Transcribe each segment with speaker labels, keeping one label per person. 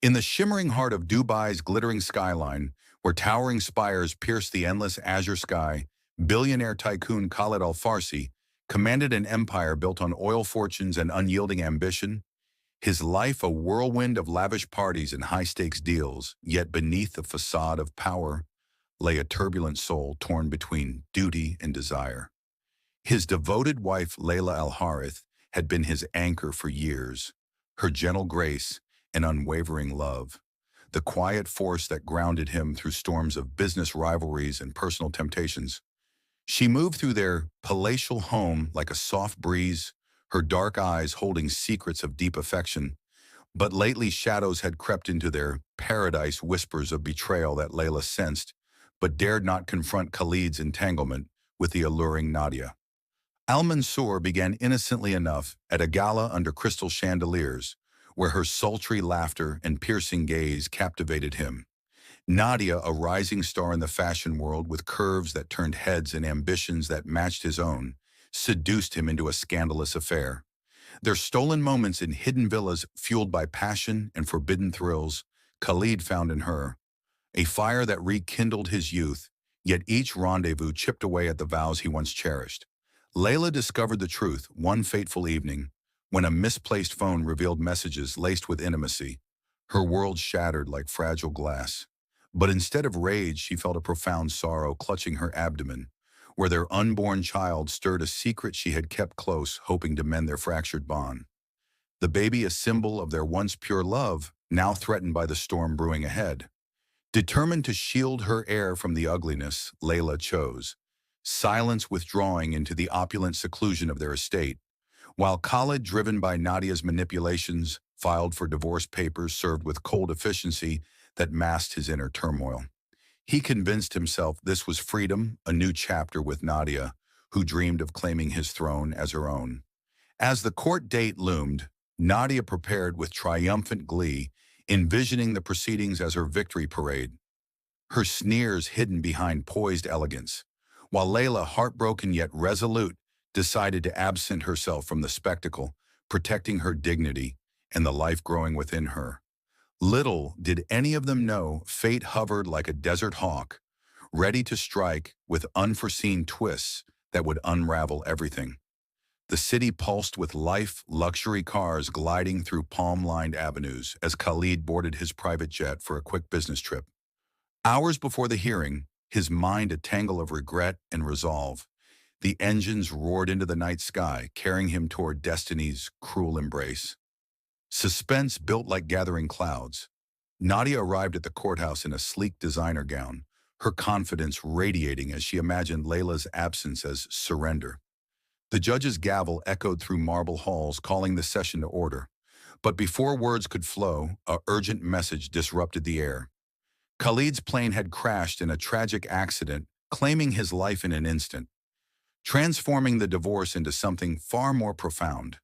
Speaker 1: In the shimmering heart of Dubai's glittering skyline, where towering spires pierced the endless azure sky, billionaire tycoon Khaled Al-Farsi commanded an empire built on oil fortunes and unyielding ambition, his life a whirlwind of lavish parties and high-stakes deals, yet beneath the facade of power lay a turbulent soul torn between duty and desire. His devoted wife, Layla Al-Harith, had been his anchor for years, her gentle grace and unwavering love, the quiet force that grounded him through storms of business rivalries and personal temptations. She moved through their palatial home like a soft breeze, her dark eyes holding secrets of deep affection. But lately shadows had crept into their paradise, whispers of betrayal that Layla sensed, but dared not confront Khalid's entanglement with the alluring Nadia. Al-Mansur began innocently enough at a gala under crystal chandeliers, where her sultry laughter and piercing gaze captivated him. Nadia, a rising star in the fashion world with curves that turned heads and ambitions that matched his own, seduced him into a scandalous affair. Their stolen moments in hidden villas fueled by passion and forbidden thrills, Khalid found in her a fire that rekindled his youth, yet each rendezvous chipped away at the vows he once cherished. Layla discovered the truth one fateful evening when a misplaced phone revealed messages laced with intimacy. Her world shattered like fragile glass. But instead of rage, she felt a profound sorrow clutching her abdomen, where their unborn child stirred a secret she had kept close, hoping to mend their fractured bond. The baby, a symbol of their once pure love, now threatened by the storm brewing ahead. Determined to shield her heir from the ugliness, Layla chose silence, withdrawing into the opulent seclusion of their estate, while Khalid, driven by Nadia's manipulations, filed for divorce papers served with cold efficiency that masked his inner turmoil. He convinced himself this was freedom, a new chapter with Nadia, who dreamed of claiming his throne as her own. As the court date loomed, Nadia prepared with triumphant glee, envisioning the proceedings as her victory parade, her sneers hidden behind poised elegance, while Layla, heartbroken yet resolute, decided to absent herself from the spectacle, protecting her dignity and the life growing within her. Little did any of them know fate hovered like a desert hawk, ready to strike with unforeseen twists that would unravel everything. The city pulsed with life, luxury cars gliding through palm-lined avenues as Khalid boarded his private jet for a quick business trip. Hours before the hearing, his mind a tangle of regret and resolve, the engines roared into the night sky, carrying him toward destiny's cruel embrace. Suspense built like gathering clouds. Nadia arrived at the courthouse in a sleek designer gown, her confidence radiating as she imagined Layla's absence as surrender. The judge's gavel echoed through marble halls, calling the session to order. But before words could flow, a urgent message disrupted the air. Khalid's plane had crashed in a tragic accident, claiming his life in an instant, transforming the divorce into something far more profound.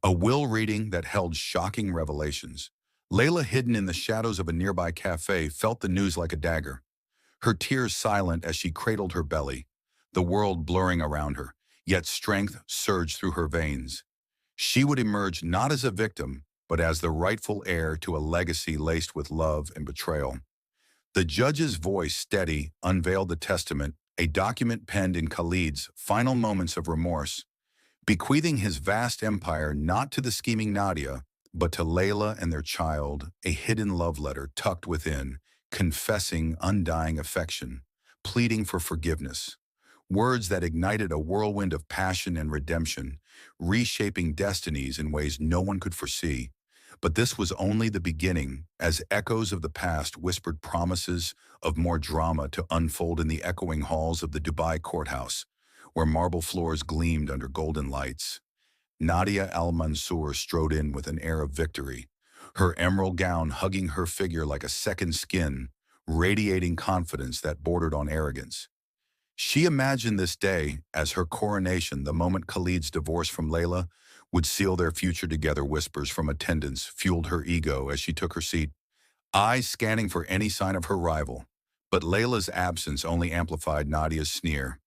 Speaker 1: A will reading that held shocking revelations. Layla, hidden in the shadows of a nearby cafe, felt the news like a dagger. Her tears silent as she cradled her belly, the world blurring around her, yet strength surged through her veins. She would emerge not as a victim, but as the rightful heir to a legacy laced with love and betrayal. The judge's voice, steady, unveiled the testament, a document penned in Khalid's final moments of remorse, bequeathing his vast empire not to the scheming Nadia, but to Layla and their child, a hidden love letter tucked within, confessing undying affection, pleading for forgiveness. Words that ignited a whirlwind of passion and redemption, reshaping destinies in ways no one could foresee. But this was only the beginning, as echoes of the past whispered promises of more drama to unfold in the echoing halls of the Dubai courthouse, where marble floors gleamed under golden lights. Nadia Al-Mansur strode in with an air of victory, her emerald gown hugging her figure like a second skin, radiating confidence that bordered on arrogance. She imagined this day as her coronation, the moment Khalid's divorce from Layla would seal their future together. Whispers from attendants fueled her ego as she took her seat, eyes scanning for any sign of her rival. But Layla's absence only amplified Nadia's sneer,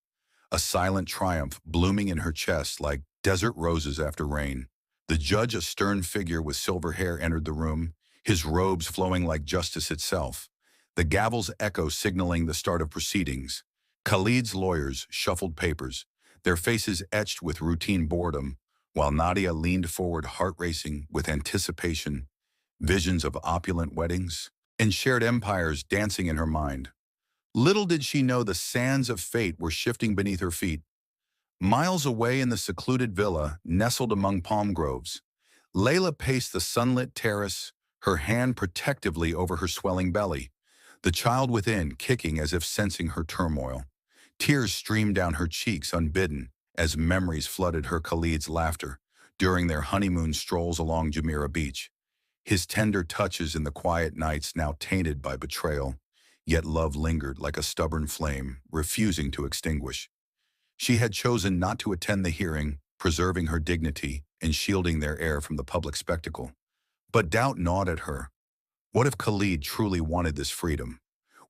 Speaker 1: a silent triumph blooming in her chest like desert roses after rain. The judge, a stern figure with silver hair, entered the room, his robes flowing like justice itself, the gavel's echo signaling the start of proceedings. Khalid's lawyers shuffled papers, their faces etched with routine boredom, while Nadia leaned forward heart-racing with anticipation, visions of opulent weddings and shared empires dancing in her mind. Little did she know the sands of fate were shifting beneath her feet. Miles away in the secluded villa, nestled among palm groves, Layla paced the sunlit terrace, her hand protectively over her swelling belly, the child within kicking as if sensing her turmoil. Tears streamed down her cheeks unbidden as memories flooded her. Khalid's laughter during their honeymoon strolls along Jumeirah Beach, his tender touches in the quiet nights now tainted by betrayal, yet love lingered like a stubborn flame, refusing to extinguish. She had chosen not to attend the hearing, preserving her dignity and shielding their heir from the public spectacle. But doubt gnawed at her. What if Khalid truly wanted this freedom?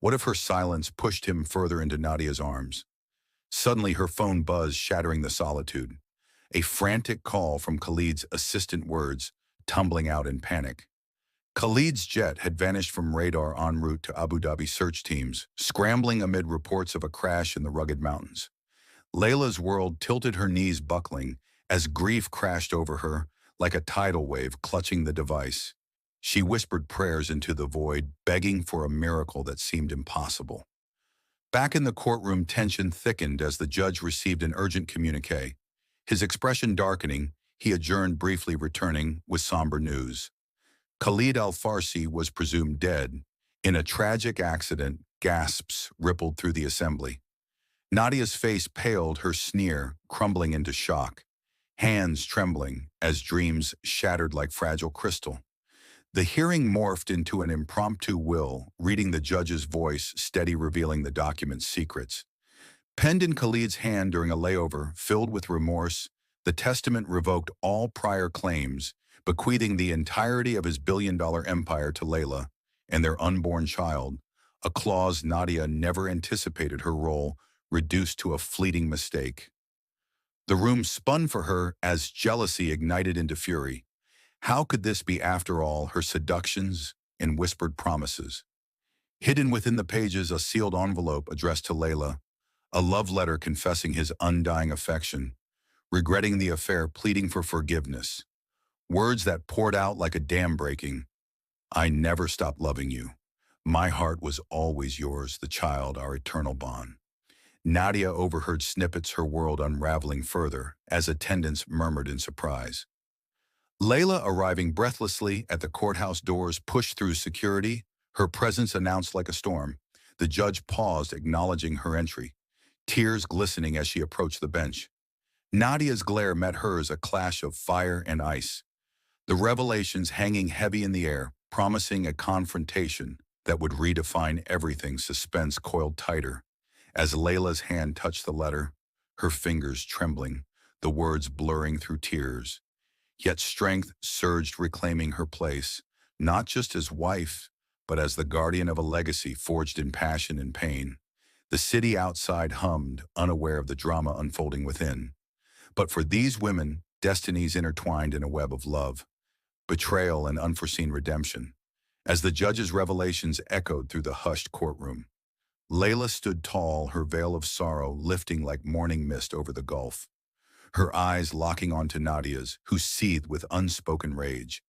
Speaker 1: What if her silence pushed him further into Nadia's arms? Suddenly her phone buzzed, shattering the solitude. A frantic call from Khalid's assistant, words tumbling out in panic. Khalid's jet had vanished from radar en route to Abu Dhabi. Search teams scrambling amid reports of a crash in the rugged mountains. Layla's world tilted, her knees buckling as grief crashed over her like a tidal wave clutching the device. She whispered prayers into the void, begging for a miracle that seemed impossible. Back in the courtroom, tension thickened as the judge received an urgent communique. His expression darkening, he adjourned briefly, returning with somber news. Khalid al-Farsi was presumed dead. In a tragic accident, gasps rippled through the assembly. Nadia's face paled, her sneer crumbling into shock, hands trembling as dreams shattered like fragile crystal. The hearing morphed into an impromptu will, reading the judge's voice, steady, revealing the document's secrets. Penned in Khalid's hand during a layover, filled with remorse, the testament revoked all prior claims, bequeathing the entirety of his billion-dollar empire to Layla and their unborn child, a clause Nadia never anticipated, her role reduced to a fleeting mistake. The room spun for her as jealousy ignited into fury. How could this be, after all, her seductions and whispered promises? Hidden within the pages, a sealed envelope addressed to Layla, a love letter confessing his undying affection, regretting the affair, pleading for forgiveness. Words that poured out like a dam breaking. I never stopped loving you. My heart was always yours, the child, our eternal bond. Nadia overheard snippets, her world unraveling further as attendants murmured in surprise. Layla, arriving breathlessly at the courthouse doors, pushed through security, her presence announced like a storm. The judge paused, acknowledging her entry, tears glistening as she approached the bench. Nadia's glare met hers, a clash of fire and ice, the revelations hanging heavy in the air, promising a confrontation that would redefine everything. Suspense coiled tighter as Layla's hand touched the letter, her fingers trembling, the words blurring through tears. Yet strength surged, reclaiming her place, not just as wife, but as the guardian of a legacy forged in passion and pain. The city outside hummed, unaware of the drama unfolding within. But for these women, destinies intertwined in a web of love, betrayal, and unforeseen redemption. As the judge's revelations echoed through the hushed courtroom, Layla stood tall, her veil of sorrow lifting like morning mist over the gulf, her eyes locking onto Nadia's, who seethed with unspoken rage.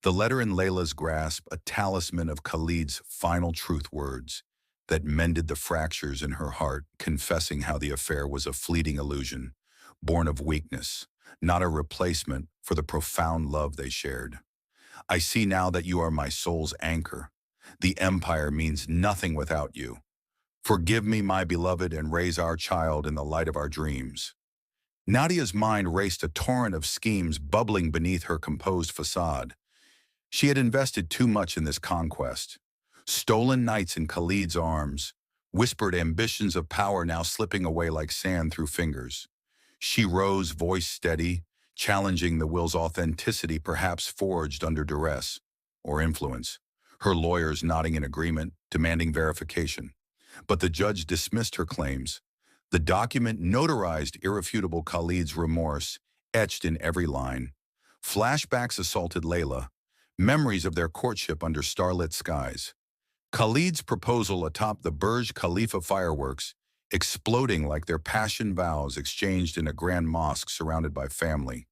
Speaker 1: The letter in Layla's grasp, a talisman of Khalid's final truth words that mended the fractures in her heart, confessing how the affair was a fleeting illusion, born of weakness, not a replacement for the profound love they shared. I see now that you are my soul's anchor. The empire means nothing without you. Forgive me, my beloved, and raise our child in the light of our dreams. Nadia's mind raced, a torrent of schemes bubbling beneath her composed facade. She had invested too much in this conquest. Stolen nights in Khalid's arms, whispered ambitions of power now slipping away like sand through fingers. She rose, voice steady, challenging the will's authenticity, perhaps forged under duress or influence. Her lawyers nodding in agreement, demanding verification. But the judge dismissed her claims. The document notarized irrefutable Khalid's remorse, etched in every line. Flashbacks assaulted Layla, memories of their courtship under starlit skies. Khalid's proposal atop the Burj Khalifa fireworks, exploding like their passion vows exchanged in a grand mosque surrounded by family.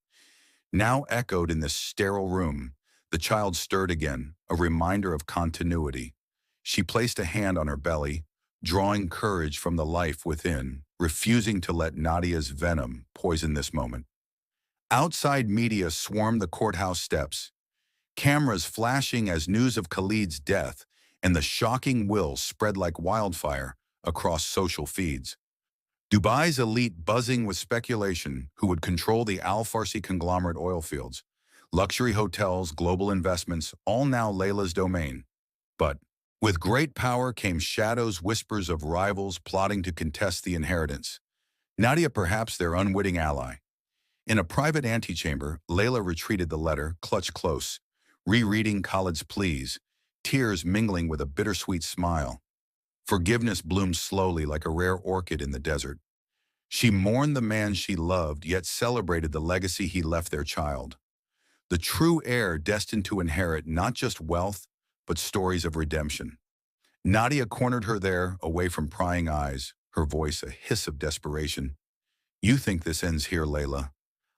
Speaker 1: Now echoed in this sterile room, the child stirred again, a reminder of continuity. She placed a hand on her belly, drawing courage from the life within, refusing to let Nadia's venom poison this moment. Outside media swarmed the courthouse steps, cameras flashing as news of Khalid's death and the shocking will spread like wildfire across social feeds. Dubai's elite buzzing with speculation who would control the Al Farsi conglomerate oil fields. Luxury hotels, global investments, all now Layla's domain. But with great power came shadows, whispers of rivals plotting to contest the inheritance. Nadia perhaps their unwitting ally. In a private antechamber, Layla retreated the letter, clutched close, rereading Khalid's pleas, tears mingling with a bittersweet smile. Forgiveness bloomed slowly like a rare orchid in the desert. She mourned the man she loved, yet celebrated the legacy he left their child. The true heir destined to inherit not just wealth, but stories of redemption. Nadia cornered her there, away from prying eyes, her voice a hiss of desperation. "You think this ends here, Layla?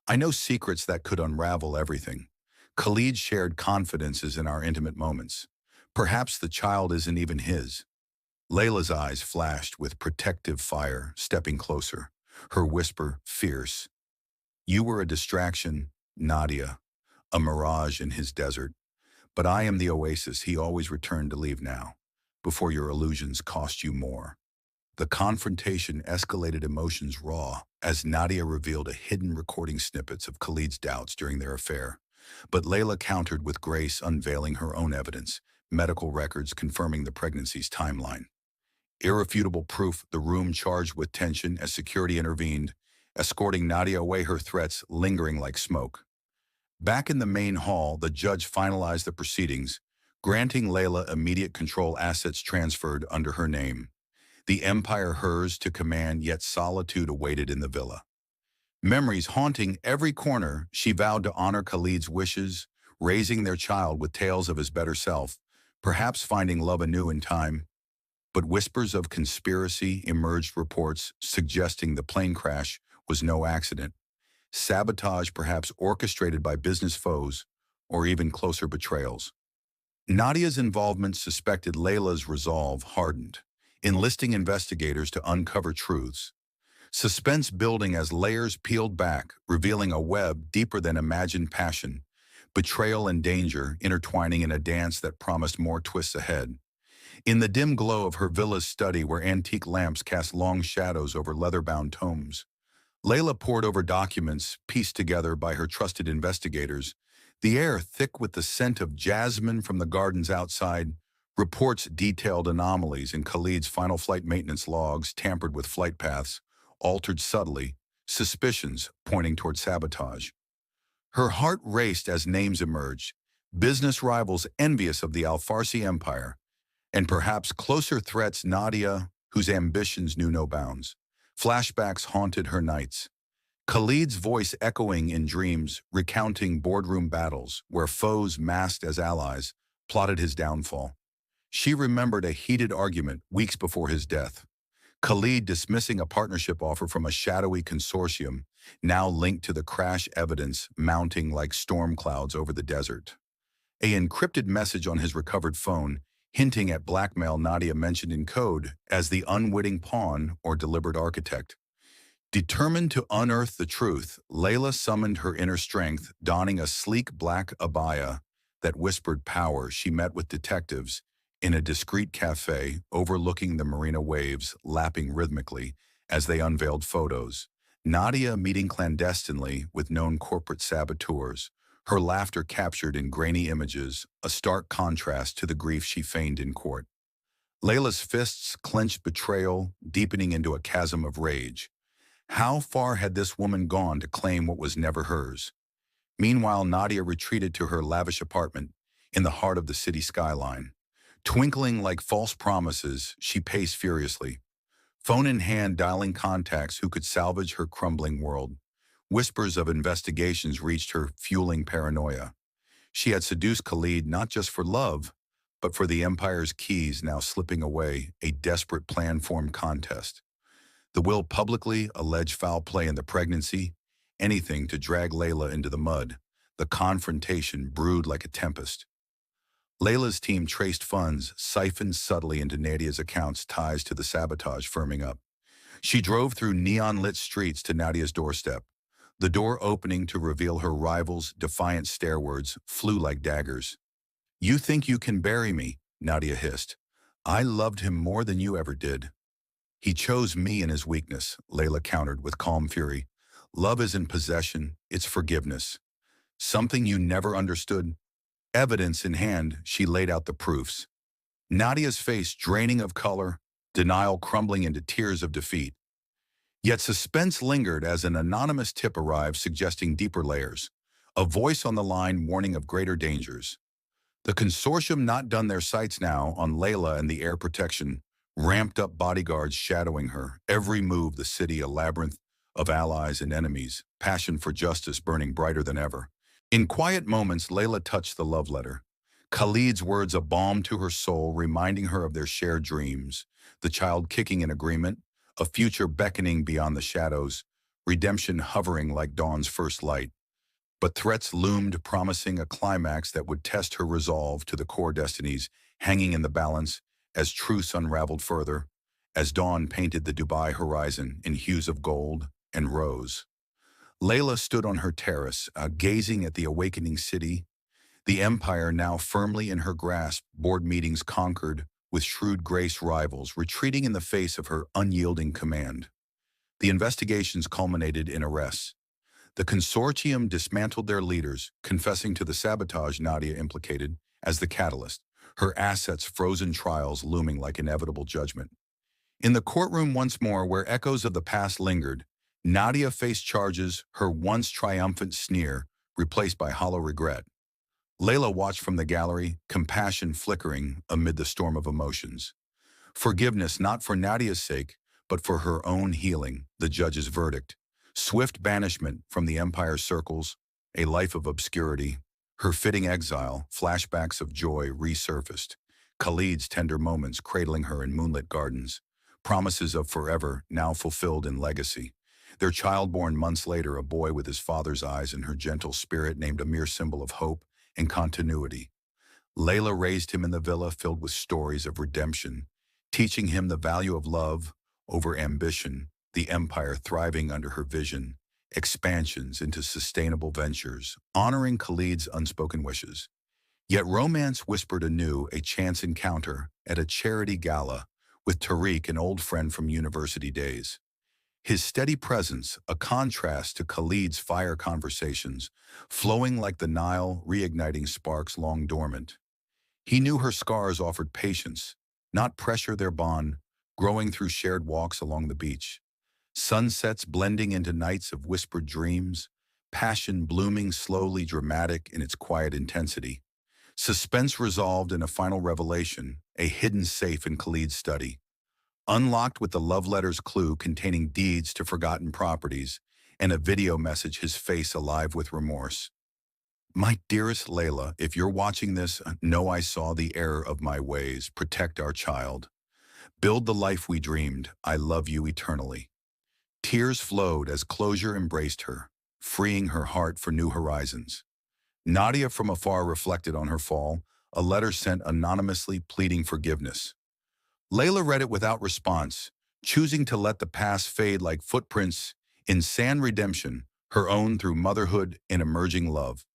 Speaker 1: I know secrets that could unravel everything. Khalid shared confidences in our intimate moments. Perhaps the child isn't even his." Layla's eyes flashed with protective fire, stepping closer, her whisper fierce. "You were a distraction, Nadia, a mirage in his desert. But I am the oasis he always returned to leave now, before your illusions cost you more." The confrontation escalated emotions raw as Nadia revealed a hidden recording snippets of Khalid's doubts during their affair. But Layla countered with grace, unveiling her own evidence, medical records confirming the pregnancy's timeline. Irrefutable proof, the room charged with tension as security intervened, escorting Nadia away, her threats lingering like smoke. Back in the main hall, the judge finalized the proceedings, granting Layla immediate control, assets transferred under her name. The empire hers to command, yet solitude awaited in the villa. Memories haunting every corner, she vowed to honor Khalid's wishes, raising their child with tales of his better self, perhaps finding love anew in time. But whispers of conspiracy emerged, reports suggesting the plane crash was no accident. Sabotage perhaps orchestrated by business foes, or even closer betrayals. Nadia's involvement suspected Layla's resolve hardened, enlisting investigators to uncover truths. Suspense building as layers peeled back, revealing a web deeper than imagined passion, betrayal and danger intertwining in a dance that promised more twists ahead. In the dim glow of her villa's study, where antique lamps cast long shadows over leather-bound tomes, Layla pored over documents pieced together by her trusted investigators, the air thick with the scent of jasmine from the gardens outside. Reports detailed anomalies in Khalid's final flight maintenance logs, tampered with flight paths, altered subtly, suspicions pointing toward sabotage. Her heart raced as names emerged, business rivals envious of the Al Farsi empire, and perhaps closer threats, Nadia, whose ambitions knew no bounds. Flashbacks haunted her nights. Khalid's voice echoing in dreams, recounting boardroom battles where foes masked as allies plotted his downfall. She remembered a heated argument weeks before his death. Khalid dismissing a partnership offer from a shadowy consortium, now linked to the crash, evidence mounting like storm clouds over the desert. An encrypted message on his recovered phone, hinting at blackmail, Nadia mentioned in code as the unwitting pawn or deliberate architect. Determined to unearth the truth, Layla summoned her inner strength, donning a sleek black abaya that whispered power. She met with detectives in a discreet cafe overlooking the marina waves, lapping rhythmically as they unveiled photos. Nadia meeting clandestinely with known corporate saboteurs, her laughter captured in grainy images, a stark contrast to the grief she feigned in court. Layla's fists clenched, betrayal deepening into a chasm of rage. How far had this woman gone to claim what was never hers? Meanwhile, Nadia retreated to her lavish apartment in the heart of the city skyline. Twinkling like false promises, she paced furiously, phone in hand, dialing contacts who could salvage her crumbling world. Whispers of investigations reached her, fueling paranoia. She had seduced Khalid not just for love, but for the empire's keys now slipping away, a desperate plan formed contest. The will publicly allege foul play in the pregnancy, anything to drag Layla into the mud. The confrontation brewed like a tempest. Layla's team traced funds siphoned subtly into Nadia's accounts, ties to the sabotage firming up. She drove through neon-lit streets to Nadia's doorstep. The door opening to reveal her rival's defiant stare words flew like daggers. "You think you can bury me," Nadia hissed. "I loved him more than you ever did." "He chose me in his weakness," Layla countered with calm fury. "Love isn't possession, it's forgiveness. Something you never understood." Evidence in hand, she laid out the proofs. Nadia's face draining of color, denial crumbling into tears of defeat. Yet suspense lingered as an anonymous tip arrived suggesting deeper layers. A voice on the line warning of greater dangers. The consortium not done their sights now on Layla and the air protection, ramped up bodyguards shadowing her, every move the city a labyrinth of allies and enemies, passion for justice burning brighter than ever. In quiet moments, Layla touched the love letter. Khalid's words a balm to her soul, reminding her of their shared dreams, the child kicking in agreement, a future beckoning beyond the shadows, redemption hovering like dawn's first light. But threats loomed, promising a climax that would test her resolve to the core destinies hanging in the balance as truce unraveled further, as dawn painted the Dubai horizon in hues of gold and rose. Layla stood on her terrace, gazing at the awakening city, the empire now firmly in her grasp, board meetings conquered, with shrewd grace rivals retreating in the face of her unyielding command. The investigations culminated in arrests. The consortium dismantled their leaders, confessing to the sabotage Nadia implicated as the catalyst, her assets frozen, trials looming like inevitable judgment. In the courtroom once more, where echoes of the past lingered, Nadia faced charges, her once triumphant sneer replaced by hollow regret. Layla watched from the gallery, compassion flickering amid the storm of emotions. Forgiveness not for Nadia's sake, but for her own healing, the judge's verdict. Swift banishment from the empire's circles, a life of obscurity. Her fitting exile, flashbacks of joy resurfaced. Khalid's tender moments cradling her in moonlit gardens. Promises of forever now fulfilled in legacy. Their child born months later, a boy with his father's eyes and her gentle spirit, named a mere symbol of hope and continuity. Layla raised him in the villa filled with stories of redemption, teaching him the value of love over ambition, the empire thriving under her vision, expansions into sustainable ventures, honoring Khalid's unspoken wishes. Yet romance whispered anew, a chance encounter at a charity gala with Tariq, an old friend from university days. His steady presence, a contrast to Khalid's fire conversations, flowing like the Nile, reigniting sparks long dormant. He knew her scars offered patience, not pressure, their bond, growing through shared walks along the beach. Sunsets blending into nights of whispered dreams, passion blooming slowly, dramatic in its quiet intensity. Suspense resolved in a final revelation, a hidden safe in Khalid's study. Unlocked with the love letter's clue containing deeds to forgotten properties, and a video message, his face alive with remorse. "My dearest Layla, if you're watching this, know I saw the error of my ways. Protect our child. Build the life we dreamed. I love you eternally." Tears flowed as closure embraced her, freeing her heart for new horizons. Nadia from afar reflected on her fall, a letter sent anonymously pleading forgiveness. Layla read it without response, choosing to let the past fade like footprints in sand. Redemption, her own through motherhood and emerging love.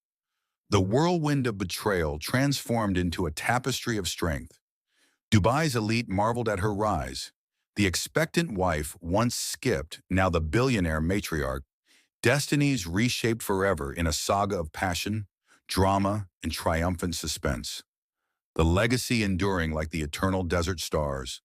Speaker 1: The whirlwind of betrayal transformed into a tapestry of strength. Dubai's elite marveled at her rise. The expectant wife, once skipped, now the billionaire matriarch, destinies reshaped forever in a saga of passion, drama, and triumphant suspense. The legacy enduring like the eternal desert stars,